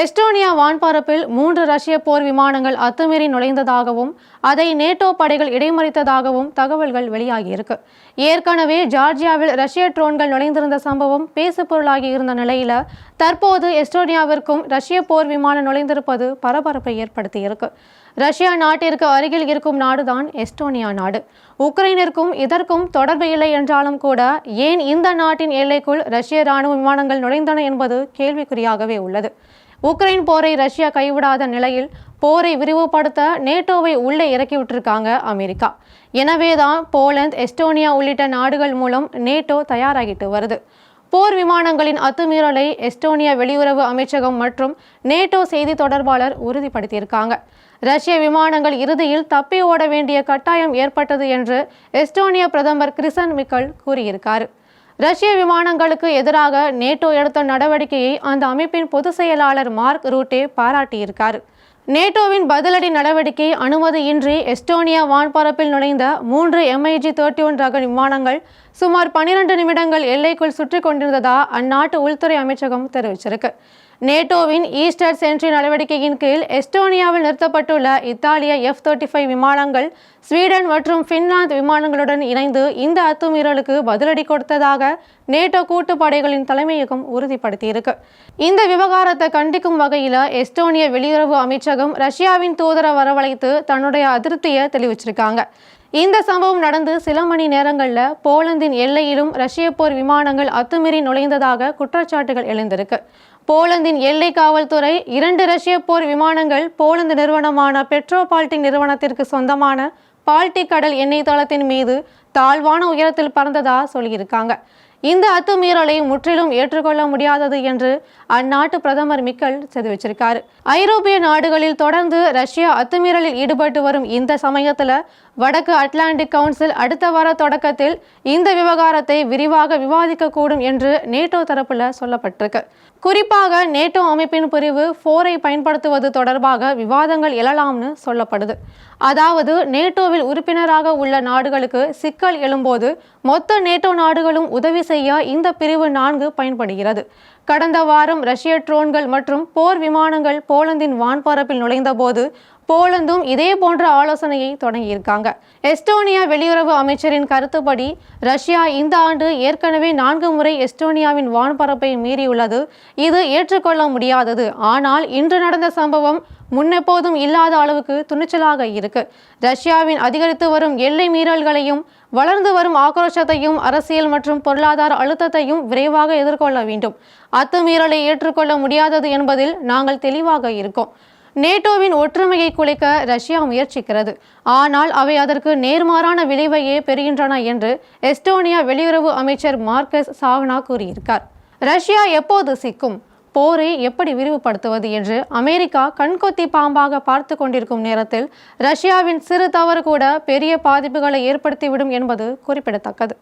Estonia வான்பரப்பில் 3 ரஷ்ய போர் விமானங்கள் அத்துமீறி நுழைந்ததாகவும் அதை நேட்டோ படைகள் இடைமறித்ததாகவும் தகவல்கள் வெளியாகியிருக்கு. ஏற்கனவே ஜார்ஜியாவில் ரஷ்ய ட்ரோன்கள் நுழைந்திருந்த சம்பவம் பேசுபொருளாகி இருந்த நிலையில தற்போது எஸ்டோனியாவிற்கும் ரஷ்ய போர் விமானம் நுழைந்திருப்பது பரபரப்பை ஏற்படுத்தியிருக்கு. ரஷ்யா நாட்டிற்கு அருகில் இருக்கும் நாடுதான் எஸ்டோனியா நாடு. உக்ரைனிற்கும் இதற்கும் தொடர்பு இல்லை என்றாலும் கூட ஏன் இந்த நாட்டின் எல்லைக்குள் ரஷ்ய ராணுவ விமானங்கள் நுழைந்தன என்பது கேள்விக்குறியாகவே உள்ளது. உக்ரைன் போரை ரஷ்யா கைவிடாத நிலையில் போரை விரிவுபடுத்த நேட்டோவை உள்ளே இறக்கிவிட்டிருக்காங்க அமெரிக்கா. எனவேதான் போலந்து, எஸ்டோனியா உள்ளிட்ட நாடுகள் மூலம் நேட்டோ தயாராகிட்டு வருது. போர் விமானங்களின் அத்துமீறலை எஸ்டோனியா வெளியுறவு அமைச்சகம் மற்றும் நேட்டோ செய்தி தொடர்பாளர் உறுதிப்படுத்தியிருக்காங்க. ரஷ்ய விமானங்கள் இறுதியில் தப்பி ஓட வேண்டிய கட்டாயம் ஏற்பட்டது என்று எஸ்டோனிய பிரதமர் கிறிசன் மிக்கல் கூறியிருக்காரு. ரஷ்ய விமானங்களுக்கு எதிராக நேட்டோ எடுத்த நடவடிக்கையை அந்த அமைப்பின் பொதுச் செயலாளர் மார்க் ரூட்டே பாராட்டியிருக்காரு. நேட்டோவின் பதிலடி நடவடிக்கை அனுமதியின்றி எஸ்டோனியா வான்பரப்பில் நுழைந்த 3 MiG-31 ரக விமானங்கள் சுமார் 12 நிமிடங்கள் எல்லைக்குள் சுற்றி கொண்டிருந்ததா அந்நாட்டு உள்துறை அமைச்சகம் தெரிவிச்சிருக்கு. நேட்டோவின் ஈஸ்டர் சென்ட்ரி நடவடிக்கையின் கீழ் எஸ்டோனியாவில் நிறுத்தப்பட்டுள்ள இத்தாலிய F-35 விமானங்கள் ஸ்வீடன் மற்றும் பின்லாந்து விமானங்களுடன் இணைந்து இந்த அத்துமீறலுக்கு பதிலடி கொடுத்ததாக நேட்டோ கூட்டுப்படைகளின் தலைமையகம் உறுதிப்படுத்தியிருக்கு. இந்த விவகாரத்தை கண்டிக்கும் வகையில் எஸ்டோனிய வெளியுறவு அமைச்சகம் ரஷ்யாவின் தூதரை வரவழைத்து தன்னுடைய அதிருப்தியை தெளிவிச்சிருக்காங்க. இந்த சம்பவம் நடந்து சில மணி நேரங்களில் போலந்தின் எல்லையிலும் ரஷ்ய போர் விமானங்கள் அத்துமீறி நுழைந்ததாக குற்றச்சாட்டுகள் எழுந்திருக்கு. போலந்தின் எல்லை காவல்துறை 2 ரஷ்ய போர் விமானங்கள் போலந்து நிறுவனமான பெட்ரோபால்டிக் நிறுவனத்திற்கு சொந்தமான பால்டிக் கடல் எண்ணெய் தளத்தின் மீது தாழ்வான உயரத்தில் பறந்ததா சொல்லியிருக்காங்க. இந்த அத்துமீறலை முற்றிலும் ஏற்றுக்கொள்ள முடியாதது என்று அந்நாட்டு பிரதமர் மிக்கல் தெரிவிச்சிருக்காரு. ஐரோப்பிய நாடுகளில் தொடர்ந்து ரஷ்யா அத்துமீறலில் ஈடுபட்டு வரும் இந்த சமயத்தில் வடக்கு அட்லாண்டிக் கவுன்சில் அடுத்த வார தொடக்கத்தில் இந்த விவகாரத்தை விரிவாக விவாதிக்கக்கூடும் என்று நேட்டோ தரப்புல சொல்லப்பட்டிருக்கு. குறிப்பாக நேட்டோ அமைப்பின் பிரிவு 4ஐ பயன்படுத்துவது தொடர்பாக விவாதங்கள் எழலாம்னு சொல்லப்படுது. அதாவது நேட்டோவில் உறுப்பினராக உள்ள நாடுகளுக்கு சிக்கல் எழும்போது மொத்த நேட்டோ நாடுகளும் உதவி செய்ய இந்த பிரிவு 4 பயன்படுகிறது. கடந்த வாரம் ரஷ்ய ட்ரோன்கள் மற்றும் போர் விமானங்கள் போலந்தின் வான்பரப்பில் நுழைந்த போது போலந்தும் இதே போன்ற ஆலோசனையை தொடங்கியிருக்காங்க. எஸ்டோனியா வெளியுறவு அமைச்சரின் கருத்துப்படி ரஷ்யா இந்த ஆண்டு ஏற்கனவே 4 முறை எஸ்டோனியாவின் வான்பரப்பை மீறியுள்ளது. இது ஏற்றுக்கொள்ள முடியாதது. ஆனால் இன்று நடந்த சம்பவம் முன்னெப்போதும் இல்லாத அளவுக்கு துணிச்சலாக இருக்கு. ரஷ்யாவின் அதிகரித்து வரும் எல்லை மீறல்களையும் வளர்ந்து வரும் ஆக்ரோஷத்தையும் அரசியல் மற்றும் பொருளாதார அழுத்தத்தையும் விரைவாக எதிர்கொள்ள வேண்டும். அத்துமீறலை ஏற்றுக்கொள்ள முடியாதது என்பதில் நாங்கள் தெளிவாக இருக்கோம். நேட்டோவின் ஒற்றுமையை குலைக்க ரஷ்யா முயற்சிக்கிறது. ஆனால் அவை அதற்கு நேர்மாறான விளைவையே பெறுகின்றன என்று எஸ்டோனியா வெளியுறவு அமைச்சர் மார்க்கஸ் சாவ்னா கூறியிருக்கார். ரஷ்யா எப்போது சிக்கும், போரை எப்படி விரிவுபடுத்துவது என்று அமெரிக்கா கண்கொத்தி பாம்பாக பார்த்து கொண்டிருக்கும் நேரத்தில் ரஷ்யாவின் சிறு தவறு கூட பெரிய பாதிப்புகளை ஏற்படுத்திவிடும் என்பது குறிப்பிடத்தக்கது.